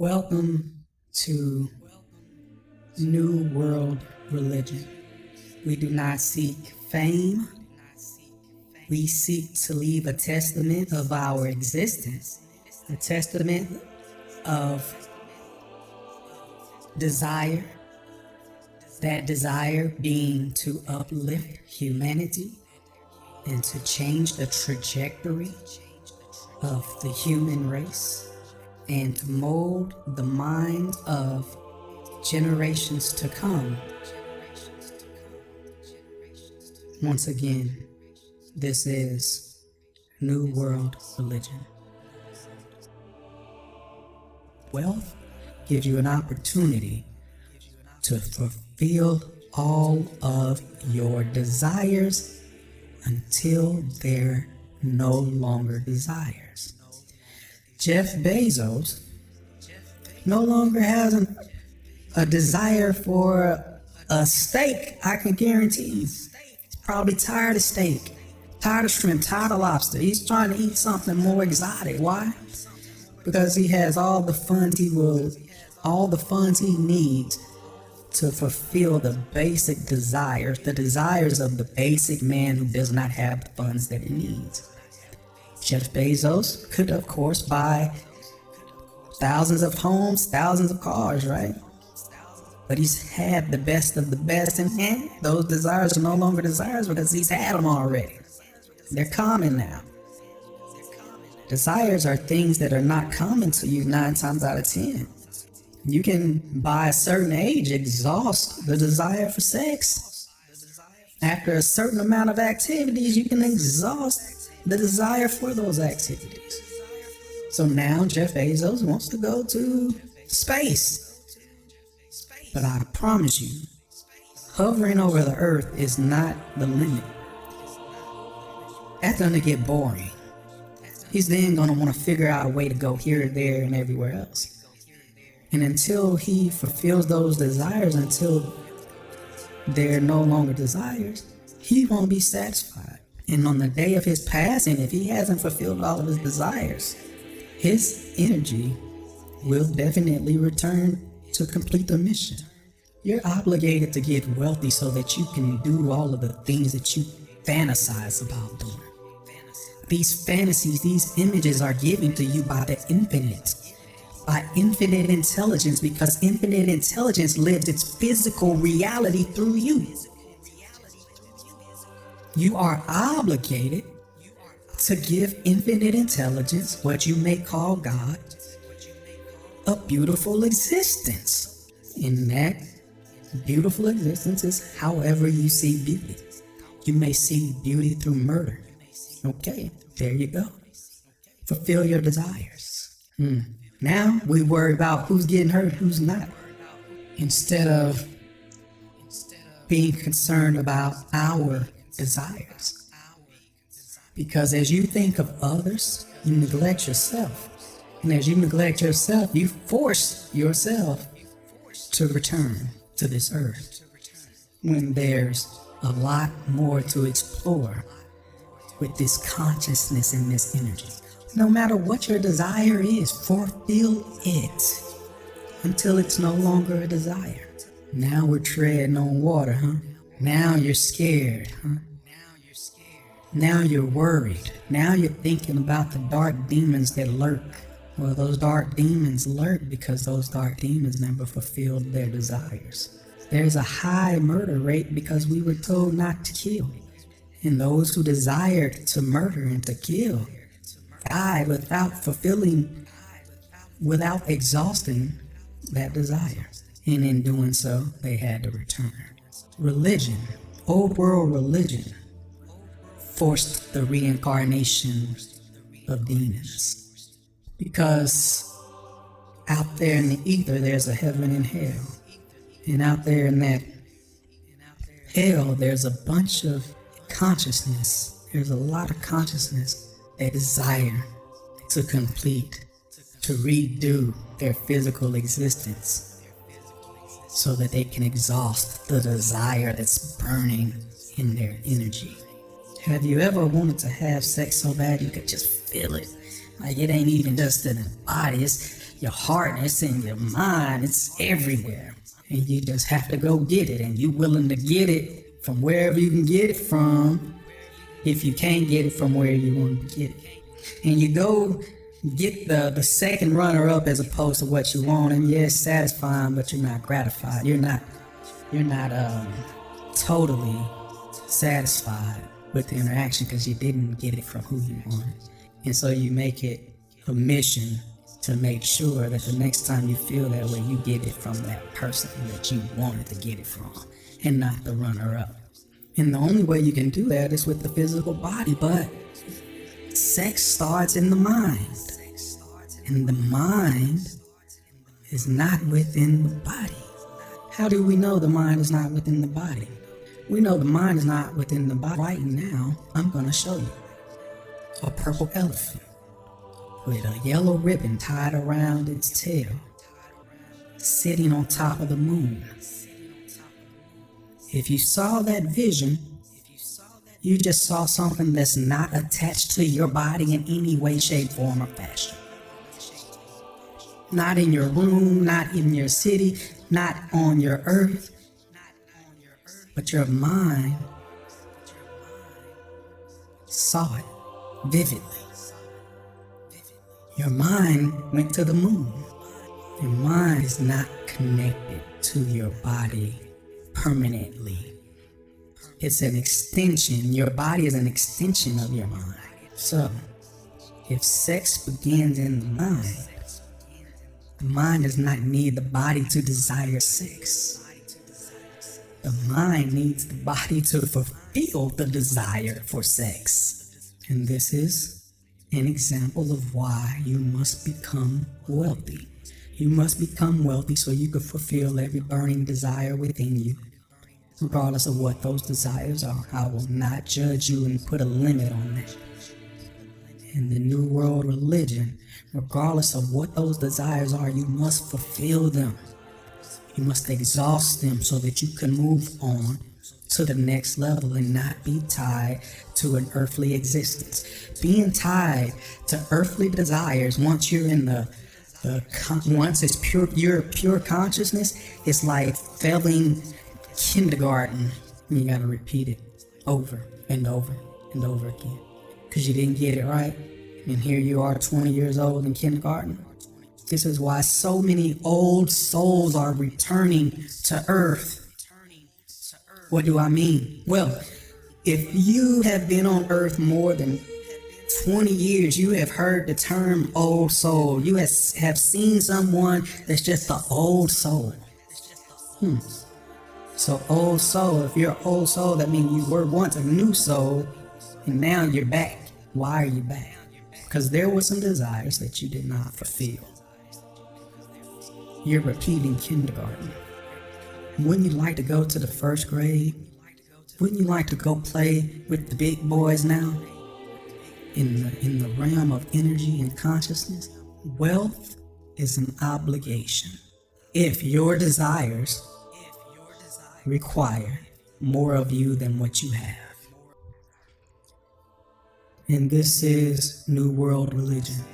Welcome to New World Religion. We do not seek fame. We seek to leave a testament of our existence, a testament of desire, that desire being to uplift humanity and to change the trajectory of the human race and to mold the minds of generations to come. Once again, this is New World Religion. Wealth gives you an opportunity to fulfill all of your desires until they're no longer desires. Jeff Bezos no longer has a desire for a steak, I can guarantee you. He's probably tired of steak, tired of shrimp, tired of lobster. He's trying to eat something more exotic. Why? Because he has all the funds he needs to fulfill the basic desires, the desires of the basic man who does not have the funds that he needs. Jeff Bezos could, of course, buy thousands of homes, thousands of cars, right? But he's had the best of the best, and those desires are no longer desires because he's had them already. They're common now. Desires are things that are not common to you 9 times out of 10. You can, by a certain age, exhaust the desire for sex. After a certain amount of activities, you can exhaust the desire for those activities. So now Jeff Bezos wants to go to space. But I promise you, hovering over the earth is not the limit. That's going to get boring. He's then going to want to figure out a way to go here, there, and everywhere else. And until he fulfills those desires, until they're no longer desires, he won't be satisfied. And on the day of his passing, if he hasn't fulfilled all of his desires, his energy will definitely return to complete the mission. You're obligated to get wealthy so that you can do all of the things that you fantasize about doing. These fantasies, these images are given to you by the infinite, by infinite intelligence, because infinite intelligence lives its physical reality through you. You are obligated to give infinite intelligence, what you may call God, a beautiful existence. And that beautiful existence is however you see beauty. You may see beauty through murder. Okay, there you go. Fulfill your desires. Now we worry about who's getting hurt, who's not, instead of being concerned about our desires. Because as you think of others, you neglect yourself. And as you neglect yourself, you force yourself to return to this earth when there's a lot more to explore with this consciousness and this energy. No matter what your desire is, fulfill it until it's no longer a desire. Now we're treading on water, huh? Now you're scared, huh? Now you're worried. Now you're thinking about the dark demons that lurk. Well, those dark demons lurk because those dark demons never fulfilled their desires. There's a high murder rate because we were told not to kill. And those who desired to murder and to kill died without exhausting that desire. And in doing so, they had to return. Religion, old world religion, forced the reincarnation of demons. Because out there in the ether, there's a heaven and hell. And out there in that hell, there's a bunch of consciousness. There's a lot of consciousness that desire to complete, to redo their physical existence so that they can exhaust the desire that's burning in their energy. Have you ever wanted to have sex so bad you could just feel it? Like it ain't even just in the body, it's your heart, it's in your mind, it's everywhere. And you just have to go get it, and you willing to get it from wherever you can get it from, if you can't get it from where you want to get it. And you go get the second runner up as opposed to what you want, and yeah, it's satisfying, but you're not gratified. You're not totally satisfied with the interaction because you didn't get it from who you wanted. And so you make it a mission to make sure that the next time you feel that way, you get it from that person that you wanted to get it from, and not the runner up. And the only way you can do that is with the physical body, but sex starts in the mind. And the mind is not within the body. How do we know the mind is not within the body? We know the mind is not within the body. Right now, I'm going to show you a purple elephant with a yellow ribbon tied around its tail, sitting on top of the moon. If you saw that vision, you just saw something that's not attached to your body in any way, shape, form, or fashion. Not in your room, not in your city, not on your earth, but your mind saw it vividly. Your mind went to the moon. Your mind is not connected to your body permanently. It's an extension. Your body is an extension of your mind. So, if sex begins in the mind does not need the body to desire sex. The mind needs the body to fulfill the desire for sex. And this is an example of why you must become wealthy. You must become wealthy so you can fulfill every burning desire within you, regardless of what those desires are. I will not judge you and put a limit on that. In the New World religion, regardless of what those desires are, you must fulfill them. You must exhaust them so that you can move on to the next level and not be tied to an earthly existence. Being tied to earthly desires once you're in once it's pure consciousness, it's like failing kindergarten. You gotta repeat it over and over and over again because you didn't get it right. And here you are 20 years old in kindergarten. This is why so many old souls are returning to earth. What do I mean? Well, if you have been on earth more than 20 years, you have heard the term old soul. You have seen someone that's just an old soul. So old soul, if you're an old soul, that means you were once a new soul, and now you're back. Why are you back? Because there were some desires that you did not fulfill. You're repeating kindergarten. Wouldn't you like to go to the first grade? Wouldn't you like to go play with the big boys now? In the realm of energy and consciousness, wealth is an obligation. If your desires require more of you than what you have. And this is New World religion.